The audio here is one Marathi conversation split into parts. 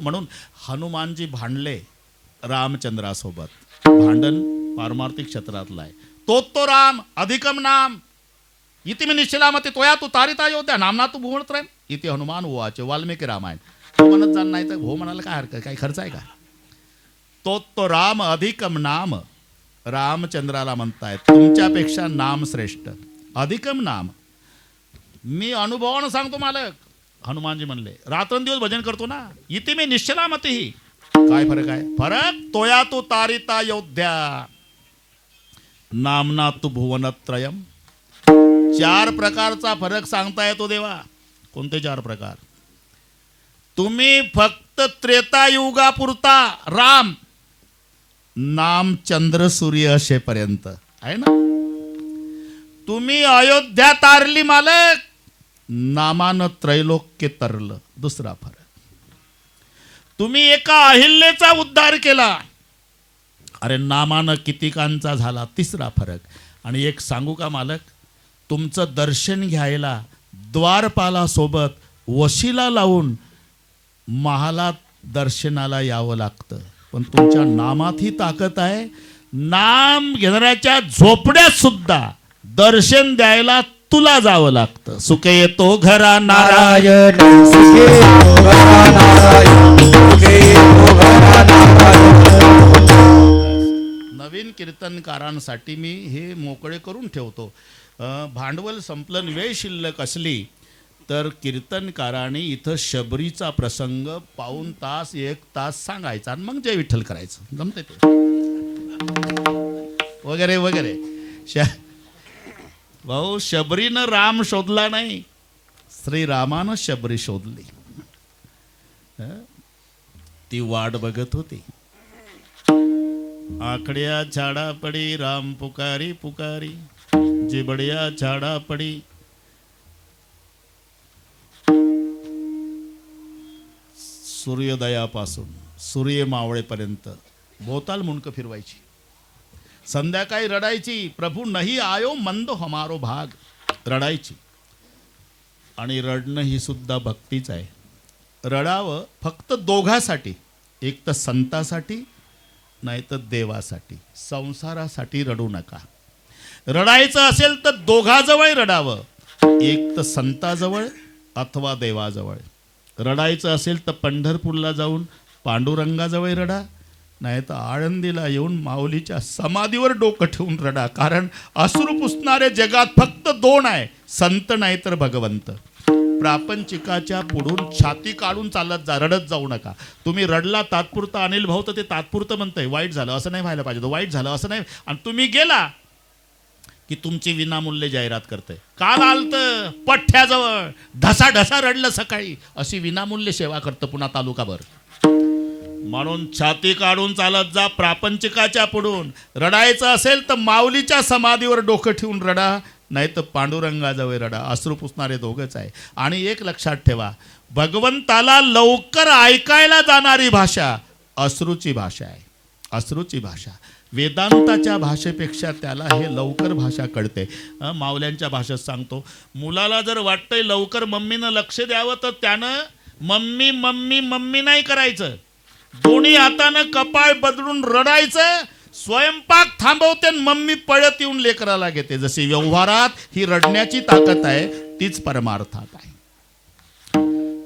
म्हणून हनुमानजी भांडले रामचंद्रासोबत. भांडण पारमार्थिक क्षेत्रातलं आहे. तो राम अधिकम नाम इति मी निश्चलामते तोया तू तारिता अयोध्या नामना तू भुवनत्रयम इति हनुमान उवाच. वाल्मिकी रामायण. हो म्हणत जाण नाही तर हो म्हणायला काय हरकत, काही खर्च आहे का? तो राम अधिकम नाम. रामचंद्राला म्हणतायत तुमच्यापेक्षा नाम श्रेष्ठ. अधिकम नाम मी अनुभवानं सांगतो मालक. हनुमानजी म्हणले रात्रंदिवस भजन करतो ना. इथे मी निश्चलामती. काय फरक आहे? फरक तोया तू तारिता अयोध्या नामना तू भुवनत्रयम. 4 प्रकारचा फरक सांगता येतो देवा. कोणते 4 प्रकार? तुम्ही फक्त त्रेतायुगापुरता राम नाम चंद्र सूर्य असेपर्यंत आहे ना. तुम्ही अयोध्या तारली मालक, नामानं त्रैलोक्य तरलं. दुसरा फरक. तुम्ही एका अहिल्येचा उद्धार केला, अरे नामानं कितीकांचा झाला. तिसरा फरक. आणि एक सांगू का मालक, तुमचं दर्शन घ्यायला द्वारपाला सोबत वशिला लावून महालात दर्शनाला यावं लागतं. पण तुमच्या नामात ही ताकद आहे. नाम घेणाऱ्याच्या झोपड्यात सुद्धा दर्शन द्यायला तुला जावं लागतं. सुखे येतो घरा नारायण, सुखे येतो घरा नारायण, सुखे येतो घरा नारायण. नवीन कीर्तनकारांसाठी मी हे मोकळे करून ठेवतो. भांडवल संपलन, वेळ शिल्लक असली तर कीर्तनकारांनी इथं शबरीचा प्रसंग पाऊण तास 1 तास सांगायचा आणि मग जय विठ्ठल करायचं. जमते ते वगैरे वगैरे. भाऊ शबरीनं राम शोधला नाही, श्रीरामानं शबरी शोधली. ती वाट बघत होती. आकड्या झाडा पडी राम पुकारी पुकारी, जिबड्या झाडा पडी. सूर्योदयापासून सूर्य मावळेपर्यंत भोवताल मुंडकं फिरवायची. संध्याकाळी रडायची, प्रभू नाही आयो मंद हमारो भाग. रडायची. आणि रडणं ही सुद्धा भक्तीच आहे. रडावं फक्त दोघासाठी, एक तर संतासाठी नाही तर देवासाठी. संसारासाठी रडू नका. रडायचं असेल तर दोघाजवळ रडावं, एक तर संताजवळ अथवा देवाजवळ. रडायचं असेल तर पंढरपूरला जाऊन पांडुरंगाजवळ रडा, नाही तर आळंदीला येऊन माऊलीच्या समाधीवर डोकं ठेवून रडा. कारण अश्रू पुसणारे जगात फक्त 2 आहे, संत नाही तर भगवंत. प्रापंचिकाच्या पुढून छाती काढून चालत जा, रडत जाऊ नका. तुम्ही रडला तात्पुरतं अनिल भाऊ तर ते तात्पुरतं म्हणतंय, वाईट झालं असं नाही व्हायला पाहिजे. वाईट झालं असं नाही. आणि तुम्ही गेला की तुमची विनामूल्य जाहिरात करते. काल आलतं पठ्ठ्याजवळ ढसा ढसा रडलं सकाळी, अशी विनामूल्य सेवा करतं पुन्हा तालुकाभर. म्हणून छाती काढून चालत जा. प्रापंचिकाच्या पुढून रडायचं असेल तर माऊलीच्या समाधीवर डोकं ठेवून रडा, नाही तर पांडुरंगाजवळ रडा. अश्रू पुसणारे दोघंच आहे. आणि एक लक्षात ठेवा, भगवंताला लवकर ऐकायला जाणारी भाषा अश्रूची भाषा आहे. अश्रूची भाषा. वेदांताच्या भाषेपेक्षा त्याला हे लवकर भाषा कळते. माऊल्यांच्या भाषेत सांगतो, मुलाला जर वाटतंय लवकर मम्मीनं लक्ष द्यावं तर त्यानं मम्मी मम्मी मम्मी नाही करायचं. दोन्ही हातानं कपाळ बदलून रडायचं. स्वयंपाक थांबवते मम्मी पळत येऊन लेकराला घेते. जशी व्यवहारात ही रडण्याची ताकद आहे, तीच परमार्थात आहे.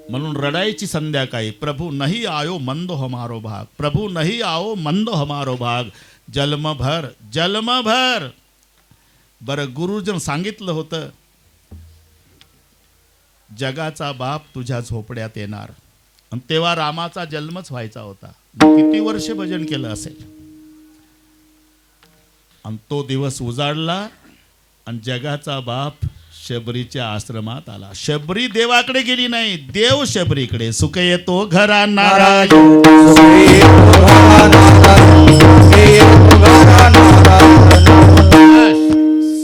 म्हणून रडायची संध्याकाळी. प्रभू नहीं आयो मंदो हमारो भाग, प्रभू नहीं आओ मंदो हमारो भाग. जन्मभर जन्मभर. बरं गुरुजन सांगितलं होतं, जगाचा बाप तुझ्या झोपड्यात येणार. आणि तेव्हा रामाचा जन्मच व्हायचा होता. किती वर्ष भजन केलं असेल. आणि तो दिवस उजाडला आणि जगाचा बाप शबरीच्या आश्रमात आला. शबरी देवाकडे गेली नाही, देव शबरीकडे. सुख येतो घरा नारायण,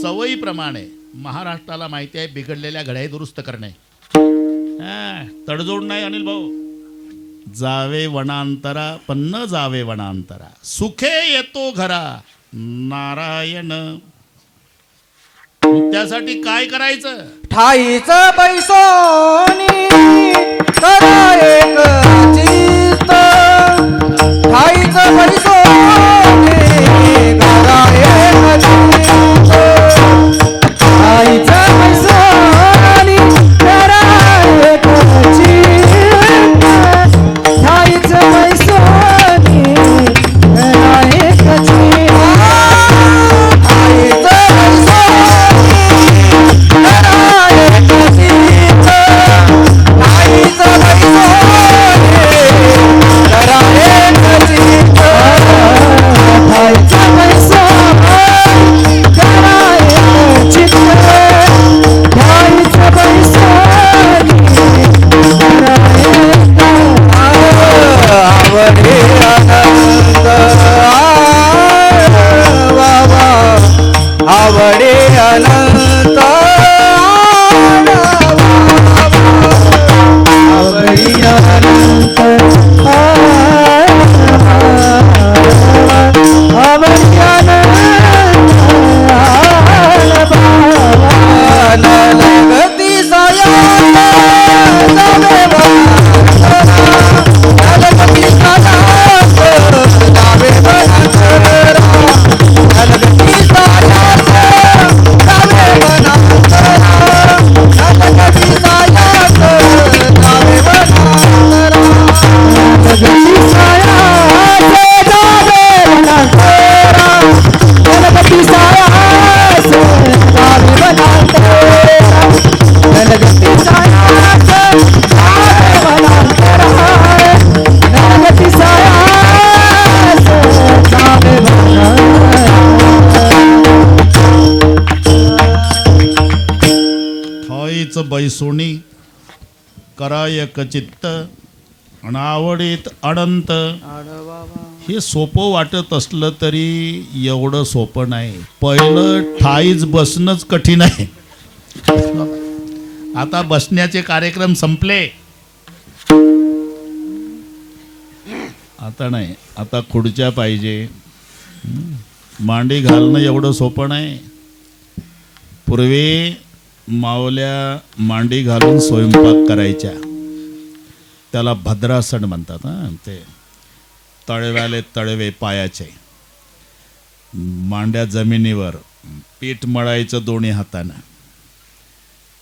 सवयीप्रमाणे. महाराष्ट्राला माहिती आहे बिघडलेल्या घड्याळी दुरुस्त करणे. तडजोड नाही अनिल भाऊ. जावे वनांतरा पण न जावे वनांतरा. सुखे येतो घरा नारायण. त्यासाठी काय करायचं? ठाईच बैसोनी करा एक चित्त बैसोनी करा एक चित्त अनावडीत अनंत. हे सोपं वाटत असलं तरी एवढं सोपं नाही. पहिलं ठाईच बसणंच कठीण आहे. आता बसण्याचे कार्यक्रम संपले. आता नाही, आता खुर्च्या पाहिजे. मांडी घालणं एवढं सोपं नाही. पूर्वी मावल्या मांडी घालून स्वयंपाक करायच्या. त्याला भद्रासन म्हणतात. ते तळव्याले तळवे पायाचे, मांड्या जमिनीवर, पीठ मळायचं दोन्ही हातानं.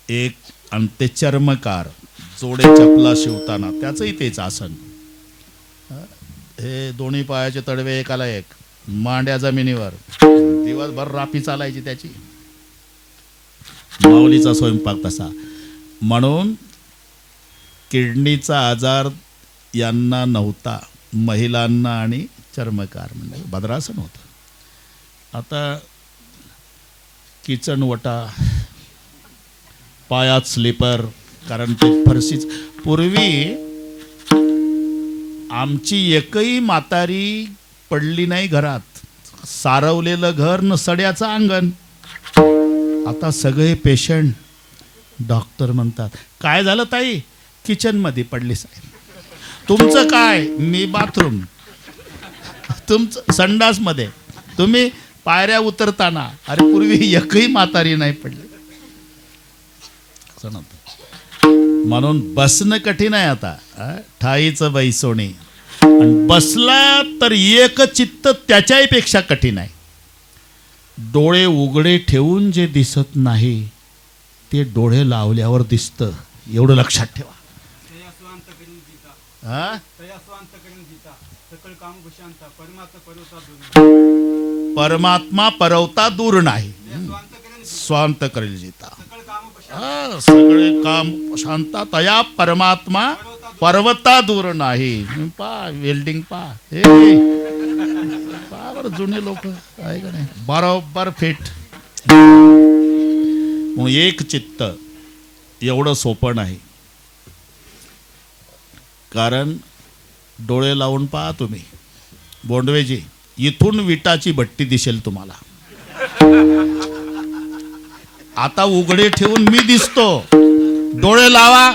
एक आणि ते चर्मकार जोडे चपला शिवताना त्याचंही तेच आसन. हे दोन्ही पायाचे तळवे एकाला एक, मांड्या जमिनीवर, दिवसभर रापी चालायची त्याची. माऊलीचा स्वयंपाक तसा. म्हणून किडनीचा आजार यांना नव्हता, महिलांना आणि चर्मकार म्हणजे भद्रासन होतं. आता किचन वटा, पायात स्लीपर, कारण ते फरशीच. पूर्वी आमची एकही म्हातारी पडली नाही घरात. सारवलेलं घर न सड्याचं अंगण. आता सगळे पेशंट डॉक्टर म्हणतात, काय झालं ताई? किचनमध्ये पडली साहेब. तुमचं काय? मी बाथरूम. तुमचं संडासमध्ये. तुम्ही पायऱ्या उतरताना. अरे पूर्वी एकही म्हातारी नाही पडली. म्हणून बसणं कठीण आहे आता. ठाईचं बैसोणी. आणि बसला तर एक चित्त त्याच्याही पेक्षा कठीण आहे. डोळे उघडे ठेवून जे दिसत नाही ते डोळे लावल्यावर दिसतं. एवढं लक्षात ठेवा. परमात्मा परवता दूर नाही. स्वांत करेल जिता. सगळे काम शांता तया परमात्मा पर्वता दूर नाही. पा वेल्डिंग पा. हे पावर जुने लोक आहे का नाही, बरोबर फिट. मग एक चित्त एवढं सोपं नाही. कारण डोळे लावून पहा तुम्ही. बोंडवेजी, इथून विटाची भट्टी दिसेल तुम्हाला. आता उघडे ठेवून मी दिसतो. डोळे लावा,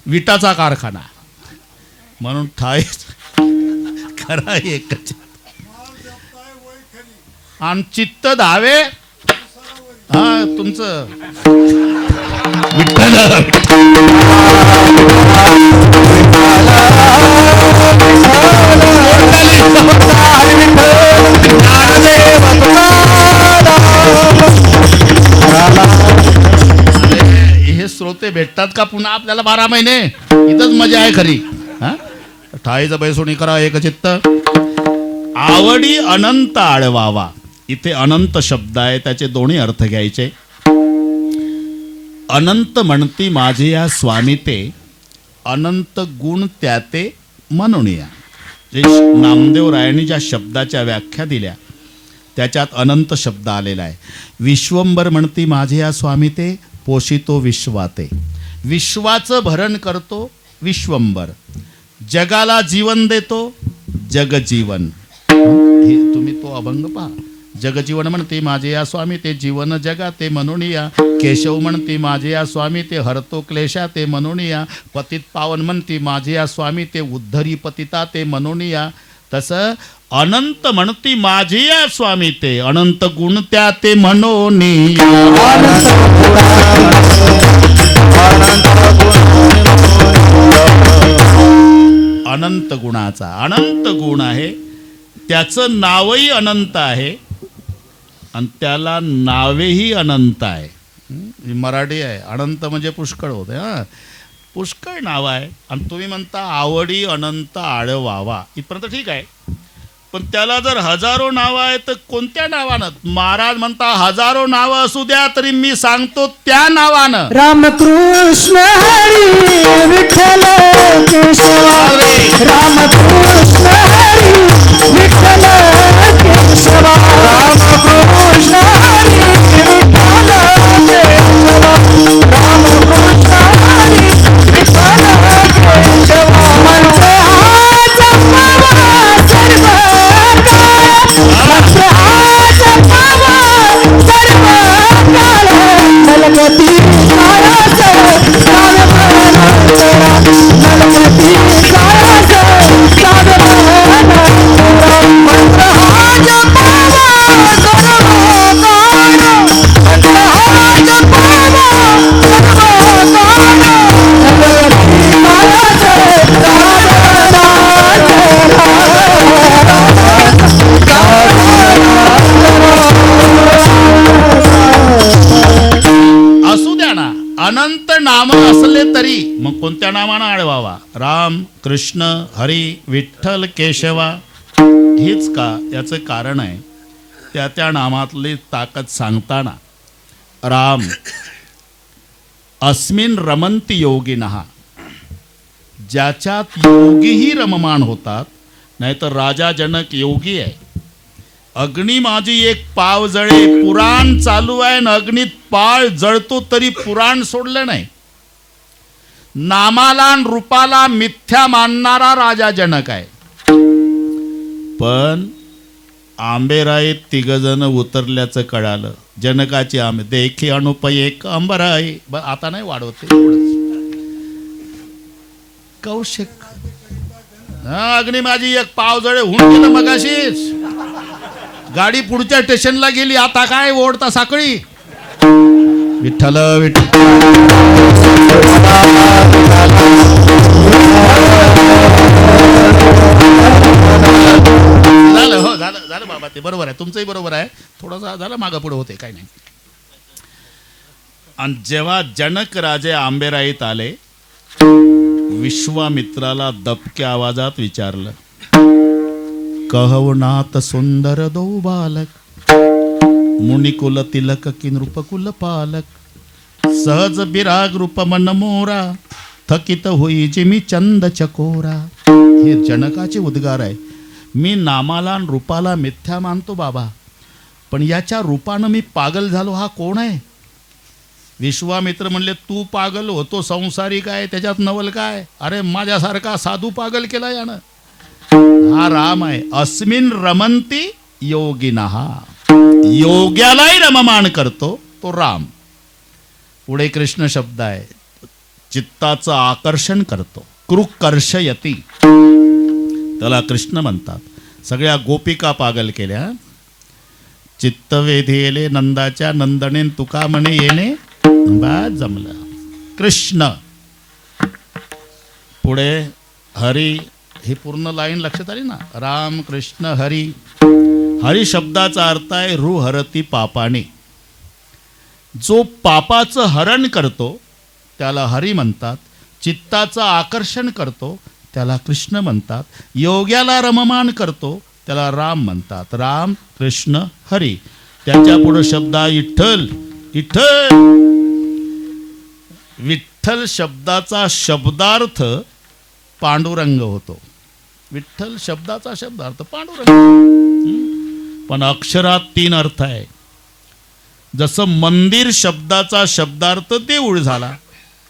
विटाचा कारखाना. म्हणून ठाई खरा एकच. आणि चित्त धावे. हा तुमचं विठ्ठल. हे श्रोते भेटतात का पुन्हा आपल्याला 12 महिने? इथंच मजा आहे खरी. ठाईचं बैसोणी करा एक चित्त. आवडी अनंत आळवावा. इथे अनंत शब्द आहे, त्याचे दोन्ही अर्थ घ्यायचे. अनंत म्हणती माझे या स्वामी ते, अनंत गुण त्याते म्हणून या. जे नामदेवरायांनी ज्या शब्दाच्या व्याख्या दिल्या त्याच्यात अनंत शब्द आलेला आहे. विश्वंभर म्हणती माझे या स्वामी ते, पोषितो विश्वाते. विश्वाचं भरण करतो विश्वंभर. जगाला जीवन देतो जगजीवन. हे तुम्ही तो अभंग पहा. जगजीवन म्हणते माझे या स्वामी ते, जीवन जगा ते म्हणून या. केशव म्हणते माझे या स्वामी ते, हरतो क्लेशा ते म्हणून या. पतित पावन म्हणते माझे या स्वामी ते, उद्धरी पतिता ते म्हणून या. तसं अनंत म्हणती माझे या स्वामी ते, अनंत गुण त्या ते म्हणून अनंत गुणाचा. अनंत गुण आहे, त्याचं नावही अनंत आहे आणि त्याला नावेही अनंत आहे. मराठी आहे. अनंत म्हणजे पुष्कळ होते. पुष्कळ नाव आहे. आणि तुम्ही म्हणता आवडी अनंत आळवावा, इथपर्यंत ठीक आहे. पण त्याला जर हजारो नावं आहेत तर कोणत्या नावानं? महाराज म्हणता हजारो नावं असू द्या तरी मी सांगतो त्या नावानं. रामकृष्ण हरी विठ्ठल केशवा. रामकृष्ण हरी विठ्ठल केशवा. रामकृष्ण हरी विठ्ठल केशवा. रामकृष्ण नाम असले तरी मग कोणत्या नामानं आळवावा? राम, कृष्ण, हरी, विठ्ठल, केशवा. हेच का? याचं कारण आहे त्या त्या नामातली ताकद सांगताना. राम अस्मिन रमंती योगिनः, ज्याच्यात योगीही रममाण होतात. नाहीतर राजा जनक योगी आहे. अग्नी माझी एक पाव जळे, पुराण चालू आहे न अग्नीत पाळ जळतो तरी पुराण सोडलं नाही. नामाला आणि रूपाला मिथ्या मानणारा राजा जनक आहे. पण आंबेराईत तिघजण उतरल्याचं कळालं. जनकाची आंबे देखी अनुपयेक अंबराई. आता नाही वाढवते कौशिक. अग्नी माझी एक पाव जळे होऊन गेलं मगाशीच. गाडी पुढच्या स्टेशनला गेली. आता काय ओढता साखळी? विठ्ठल विठ्ठल. झालं हो, झालं झालं बाबा. ते बरोबर आहे, तुमचंही बरोबर आहे. थोडंसं झालं मागं पुढं होते, काय नाही. आणि जेव्हा जनक राजे आंबेराईत आले, विश्वामित्राला दबक्या आवाजात विचारलं, कहवनाथ सुंदर दो बालक, मुनिकुल तिलक की नृपकुल पालक, सहज बिराग रूप मन मोरा, थकित होई जिमी चंद चकोरा. हे जनकाचे उद्गार आहे. मी नामाला आणि रूपाला मिथ्या मानतो बाबा, पण याच्या रूपानं मी पागल झालो. हा कोण आहे? विश्वामित्र म्हणले, तू पागल होतो संसारिक आहे, त्याच्यात नवल काय? अरे माझ्यासारखा साधू पागल केला यानं. हा राम आहे. अस्मिन रमंती योगिनः, योग्यालाही रममाण करतो तो राम. पुढे कृष्ण शब्द आहे. चित्ताचं आकर्षण करतो. कृकर्षयती, त्याला कृष्ण म्हणतात. सगळ्या गोपिका पागल केल्या. चित्त वेधेले नंदाच्या, नंदने तुका म्हणे येणे, बा जमलं. कृष्ण. पुढे हरी. ही पूर्ण लाईन लक्षात आली ना? राम कृष्ण हरी. हरी शब्दाचा अर्थ आहे रु हरती पापाने. जो पापाचं हरण करतो त्याला हरी म्हणतात. चित्ताचं आकर्षण करतो त्याला कृष्ण म्हणतात. योग्याला रममाण करतो त्याला राम म्हणतात. राम कृष्ण हरी. त्याच्या पुढे शब्द विठ्ठल. विठ्ठल. विठ्ठल शब्दाचा शब्दार्थ पांडुरंग होतो. विठ्ठल शब्दाचा शब्दार्थ पांडुरंग. पण अक्षरात 3 अर्थ आहे. जसं मंदिर शब्दाचा शब्दार्थ देऊळ झाला,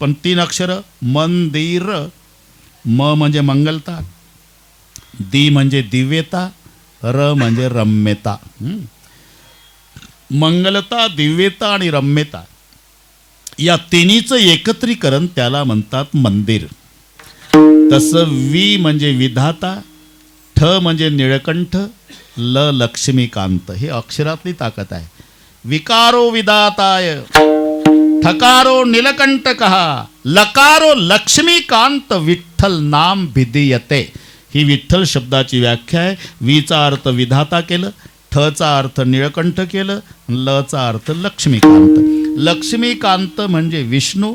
पण 3 अक्षर. मंदिर. म म्हणजे मंगलता, दी म्हणजे दिव्यता, र म्हणजे रम्यता. मंगलता, दिव्यता आणि रम्यता या तिन्हीचं एकत्रीकरण त्याला म्हणतात मंदिर. तसं वी म्हणजे विधाता, ठ म्हणजे निळकंठ, ल लक्ष्मीकांत. हे अक्षरातली ताकद आहे. विकारो विधाताय, ठकारो नीलकंठकः, लकारो लक्ष्मीकांत, विठ्ठल नाम भिदीयते. ही विठ्ठल शब्दाची व्याख्या आहे. वीचा अर्थ विधाता केलं, ठचा अर्थ निळकंठ केलं, लचा अर्थ लक्ष्मीकांत. लक्ष्मीकांत म्हणजे विष्णू,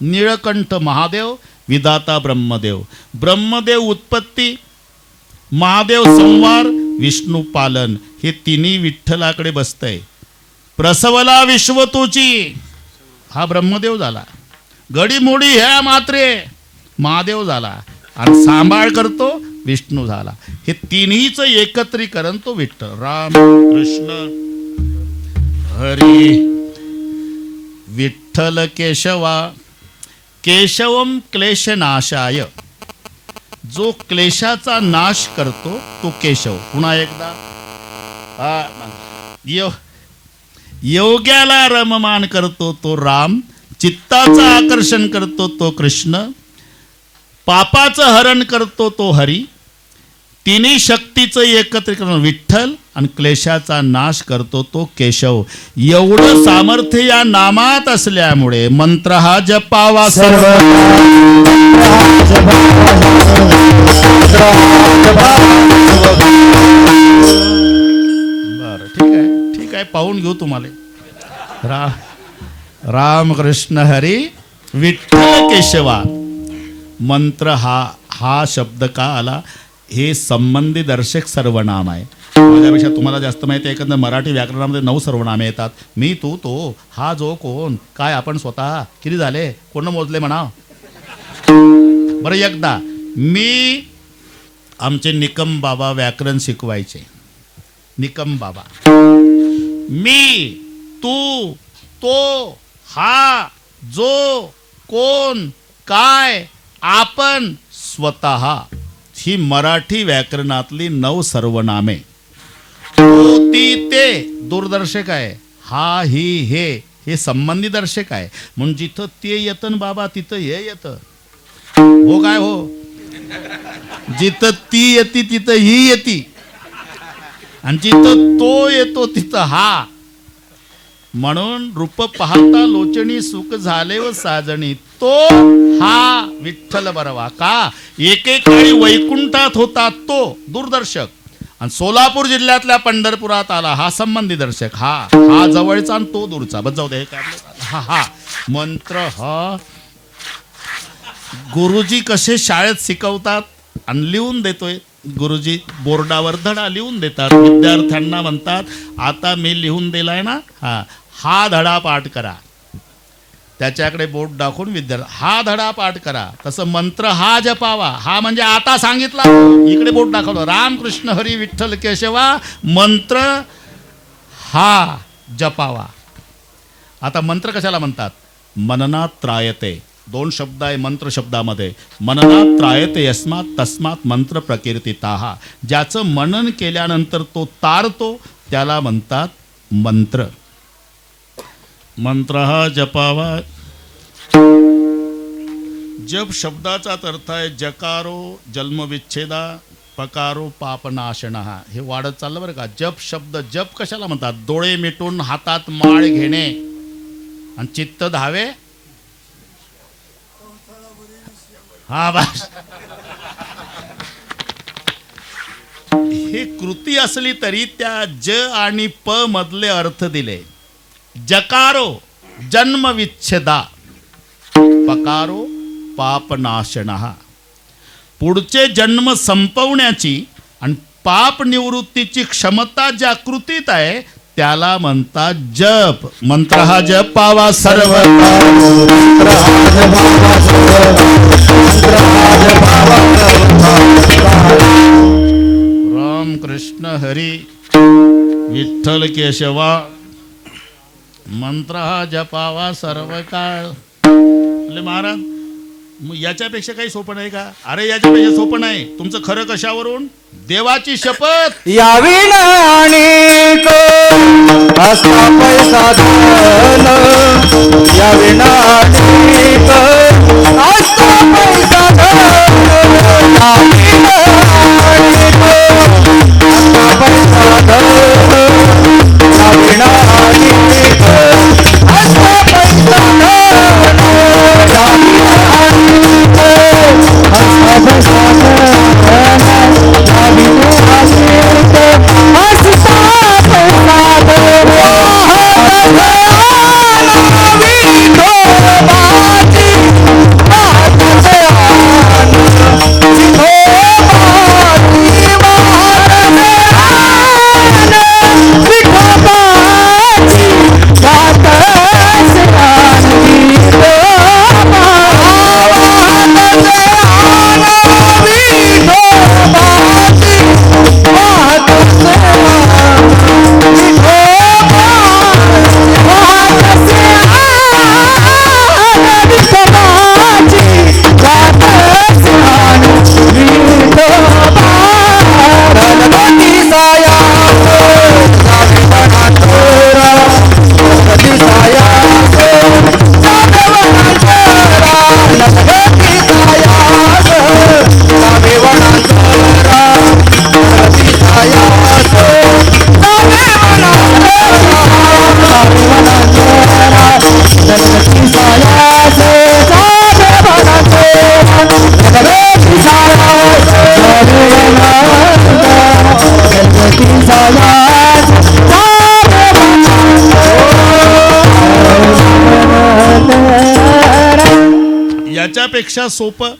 निळकंठ महादेव, विधाता ब्रह्मदेव. ब्रह्मदेव उत्पत्ती, महादेव संवार, विष्णू पालन. हे तिन्ही विठ्ठलाकडे बसतंय. प्रसवला विश्वतूची, हा ब्रह्मदेव झाला. घडीमोडी ह्या मात्रे महादेव झाला. आणि सांभाळ करतो विष्णू झाला. हे तिन्हीचं एकत्रीकरण तो विठ्ठल. राम कृष्ण हरी. विठ्ठल केशवा. केशवम क्लेशनाशाय, जो क्लेशाचा नाश करतो तो केशव. पुन्हा एकदा. योग्याला रममाण करतो तो राम. चित्ताचं आकर्षण करतो तो कृष्ण. पापाचं हरण करतो तो हरी. तिन्ही शक्तीचं एकत्रीकरण विठ्ठल आणि क्लेशाचा नाश करतो तो केशव. एवढं सामर्थ्य या नामात असल्यामुळे मंत्र हा जपावा सर्व. बर, ठीक आहे पाहून घेऊ तुम्हाला. राम कृष्ण हरी. विठ्ठल केशवा. मंत्र हा शब्द का आला? हे संबंधी दर्शक सर्वनाम आहे. माझ्यापेक्षा तुम्हाला जास्त माहिती आहे. एकंदर मराठी व्याकरणामध्ये 9 सर्वनामे येतात. मी, तू, तो, हा, जो, कोण, काय, आपण, स्वतः. किती झाले? कोण मोजले म्हणा बरं एकदा. मी, आमचे निकम बाबा व्याकरण शिकवायचे. निकम बाबा. मी, तू, तो, हा, जो, कोण, काय, आपण, स्वतः. ही मराठी व्याकरणातली 9 सर्वनामे. तो, ती, ते दूरदर्शक आहे. हा, ही, हे संबंधी दर्शक आहे. म्हणून जिथं ते येतं ना बाबा तिथं हे येतं. हो काय हो? जिथं ती येते तिथं ही येते, आणि जिथं तो येतो तिथं हा. म्हणून रूप पाहता लोचणी सुख झाले व साजणी. तो हा विठ्ठल बरवा. का? एकेकाळी वैकुंठात होता तो दूरदर्शक, आणि सोलापूर जिल्ह्यातल्या पंढरपुरात आला हा संबंधी दर्शक. हा जवळचा आणि तो दूरचा. बस जाऊ दे. हा मंत्र. हा गुरुजी कसे शाळेत शिकवतात आणि लिहून देतोय. गुरुजी बोर्डावर धडा लिहून देतात. विद्यार्थ्यांना म्हणतात आता मी लिहून दिलाय ना, हा धडा पाठ करा. त्याच्याकडे बोट दाखवून विद्यार्थी हा धडा पाठ करा. तसं मंत्र हा जपावा. हा म्हणजे आता सांगितला, इकडे बोट दाखवलं. राम कृष्ण हरी विठ्ठल केशवा. मंत्र हा जपावा. आता मंत्र कशाला म्हणतात? मननात त्रायते. 2 शब्द आहे मंत्र शब्दामध्ये. मननात त्रायते यस्मात तस्मात मंत्र प्रकीर्तिताः. ज्याचं मनन केल्यानंतर तो तारतो त्याला म्हणतात मंत्र. मंत्र हा जपावा. जप शब्दाचाच अर्थ आहे जकारो जन्मविच्छेदा, पकारो पापनाशनः. हे वाढत चाललं बरं का. जप शब्द. जप कशाला म्हणतात? डोळे मिटून हातात माळ घेणे आणि चित्त धावे. हा बस. हे कृती असली तरी त्या ज आणि प मधले अर्थ दिले. जकारो जन्मविच्छेदा, पकारो पापनाशनः. पुढचे जन्म संपवण्याची आणि पाप निवृत्तीची क्षमता ज्या कृतीत आहे त्याला म्हणतात जप. मंत्र हा जपावा सर्व. राम कृष्ण हरी विठ्ठल केशवा. मंत्र हा जपावा सर्व काळ. महाराज मग याच्यापेक्षा काही सोपं नाही का? अरे याच्यापेक्षा सोपं नाही. तुमचं खरं कशावरून? देवाची शपथ. यावी नाणिक असा पैसा धन. यावी नाणिक असा पैसा धन. यावी नाणिक असा पैसा धन. यावी नाणिक असा पैसा धन. यावी नाणिक असा पैसा धन. यावी यापेक्षा सोपं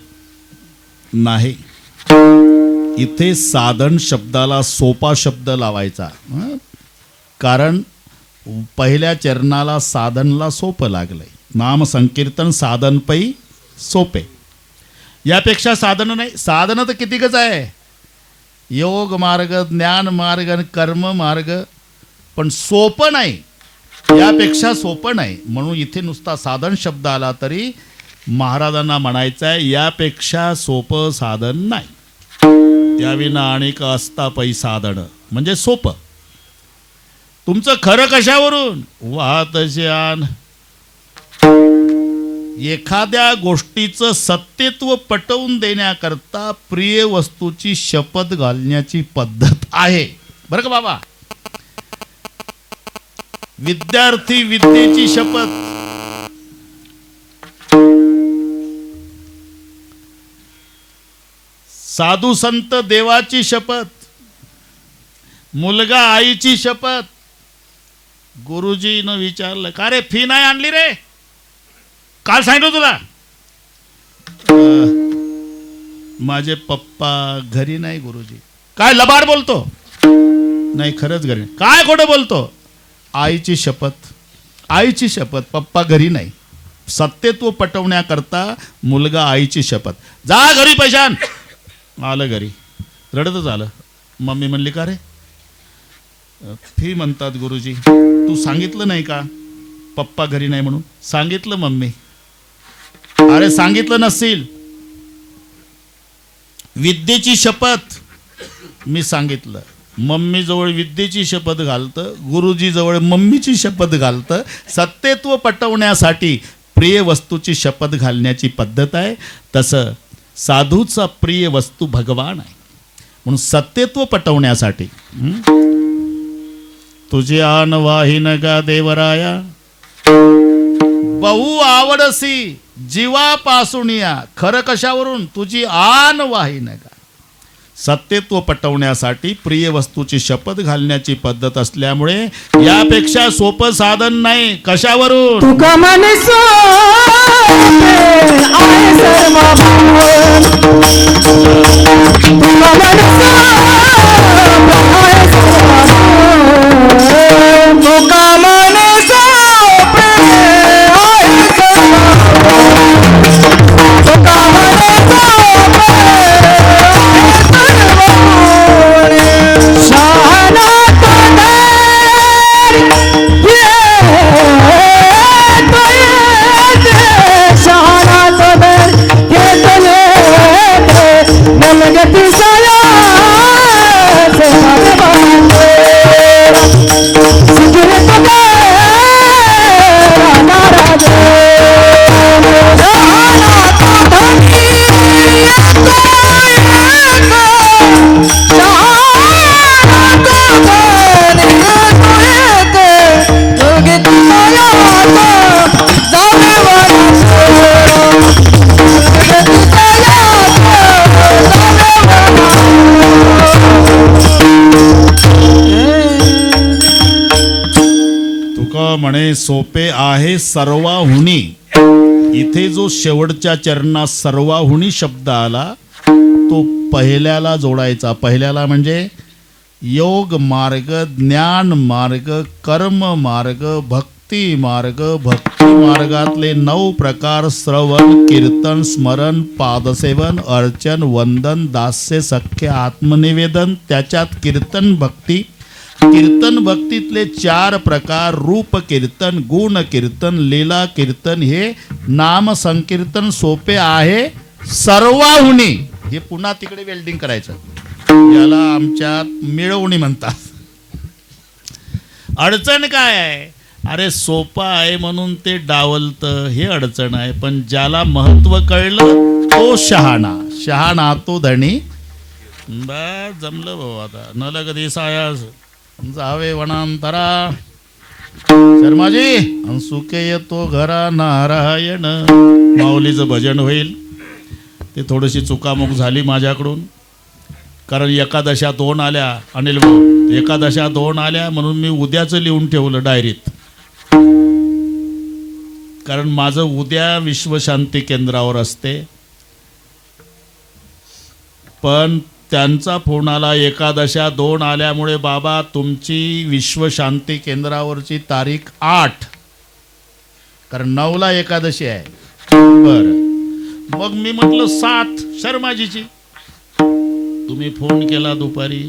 नाही. इथे साधन शब्दाला सोपा शब्द लावायचा. कारण पहिल्या चरणाला साधनला सोपं लागलंय. नाम संकीर्तन साधन पै सोपे. यापेक्षा साधन नाही. साधन तर कितीकच आहे. योग मार्ग, ज्ञान मार्ग आणि कर्म मार्ग, पण सोपं नाही. यापेक्षा सोपं नाही. म्हणून इथे नुसता साधन शब्द आला तरी महाराजांना म्हणायचं आहे यापेक्षा सोपं साधन नाही. त्याविना अनेक असता पै साधन म्हणजे सोपं. तुमचं खरं कशावरून? वाहत ज्ञान. एखाद्या गोष्टीचं सत्यत्व पटवून देण्याकरता प्रिय वस्तूची शपथ घालण्याची पद्धत आहे बरं का बाबा. विद्यार्थी विद्येची शपथ, साधू संत देवाची शपथ, मुलगा आईची शपथ. गुरुजीनं विचारलं का रे फी नाही आणली रे? काल सांगितलं तुला. माझे पप्पा घरी नाही गुरुजी. काय लबाड बोलतो? नाही खरंच घरी. काय खोटं बोलतो? आईची शपथ, आईची शपथ, पप्पा घरी नाही. सत्यत्व पटवण्याकरता मुलगा आईची शपथ. जा घरी पैशान. आलं घरी, रडतच आलं. मम्मी म्हणली का रे? फी म्हणतात गुरुजी. तू सांगितलं नाही का पप्पा घरी नाही म्हणून? सांगितलं मम्मी. अरे सांगितलं नसेल. विद्येची शपथ मी सांगितलं. मम्मी जवळ विद्येची शपथ घालतं, गुरुजी जवळ मम्मीची शपथ घालतं. सत्यत्व पटवण्यासाठी प्रिय वस्तूची शपथ घालण्याची पद्धत आहे. तसं साधूचा प्रिय वस्तू भगवान आहे. म्हणून सत्यत्व पटवण्यासाठी तुझे आन वाहिन गा देवराया, बहु आवडसी जीवापासून या. खरं कशावरून? तुझी आन वाहिन गा. सत्यत्व पटवण्यासाठी प्रिय वस्तूची शपथ घालण्याची पद्धत असल्यामुळे यापेक्षा सोपं साधन नाही. कशावरून? तुका म्हणे सोपे आहे सर्व भावन. तुका म्हणे सोपे आहे सर्व भावन. तुका म्हणे सोपे आहे सर्व भावन. तुका म्हणे सोपे आहे सर्व भावन. शहाणा पदर म्हणे सोपे आहे सर्वाहुनी. इथे जो शेवटच्या चरणात सर्वाहुनी शब्द आला तो पहिल्याला जोडायचा. पहिल्याला म्हणजे योग मार्ग, ज्ञान मार्ग, कर्म मार्ग, भक्ती मार्ग. भक्ती मार्गातले 9 प्रकार श्रवण, कीर्तन, स्मरण, पादसेवन, अर्चन, वंदन, दास्य, सख्य, आत्मनिवेदन. त्याच्यात कीर्तन भक्ती. कीर्तन भक्तीतले 4 प्रकार रूप कीर्तन, गुण कीर्तन, लीला कीर्तन. हे नाम संकीर्तन सोपे आहे सर्वाहुनी. हे पुन्हा तिकडे वेल्डिंग करायचं. याला आमच्यात मिळवणी म्हणतात. अडचण काय आहे? अरे सोपं आहे म्हणून ते डावलतं, हे अडचण आहे. पण ज्याला महत्व कळलं तो शहाणा. शहाणा तो धनी. बस जमलं भाऊ. आता न लगदी सायास जावे वनांतरा. शर्माजी सुके येतो घरा नारायण. माऊलीचं भजन होईल. ते थोडीशी चुकामुक झाली माझ्याकडून. कारण एकादशा 2 आल्या अनिल भाऊ. एकादशा 2 आल्या म्हणून मी उद्याचं लिहून ठेवलं डायरीत. कारण माझं उद्या विश्वशांती केंद्रावर असते. पण त्यांचा फोन आला, एकादशा 2 आल्यामुळे बाबा तुमची विश्वशांती केंद्रावरची तारीख 8, कारण 9ला एकादशी आहे. बरं, मग मी म्हटलं 7 शर्माजीची. तुम्ही फोन केला दुपारी,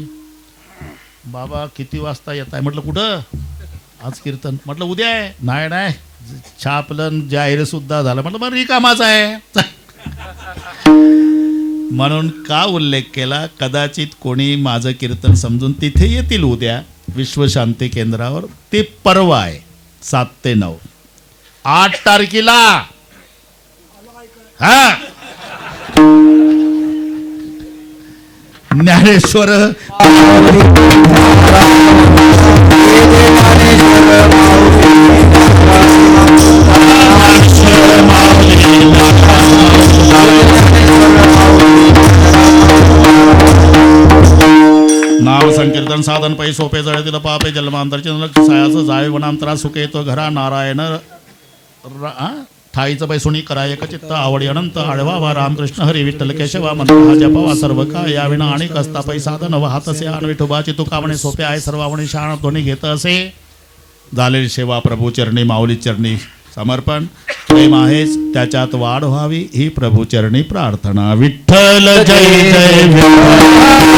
बाबा किती वाजता येत आहे? म्हटलं कुठं? आज कीर्तन. म्हटलं उद्या आहे. नाही छापलं, जाहीर सुद्धा झालं. म्हटलं मग रिकामाच आहे. म्हणून का उल्लेख केला? कदाचित कोणी माझं कीर्तन समजून तिथे येतील उद्या विश्वशांती केंद्रावर. ते परवा आहे 7 ते 9. 8 तारखेला हा ज्ञानेश्वर नाम संकीर्तन साधन पै सोपे जळतील पापे जन्मांतरचे सायाचं जाय वनांतरा सुखे तो घरा नारायण ठाईचं पैसुणी कराय चित्त आवडी अनंत आळवावा रामकृष्ण हरी विठ्ठल केशवा मंत्र जपवा सर्व का या विना आणि कसता पै साधन वाहतसे आण विठोबाची तुकावणे सोपे आहे सर्वावणी शाण दोन्ही घेत असे. झालेली सेवा प्रभू चरणी माऊली चरणी समर्पण. प्रेम आहेच त्याच्यात वाढ व्हावी ही प्रभू चरणी प्रार्थना. विठ्ठल जय जय विठ्ठल.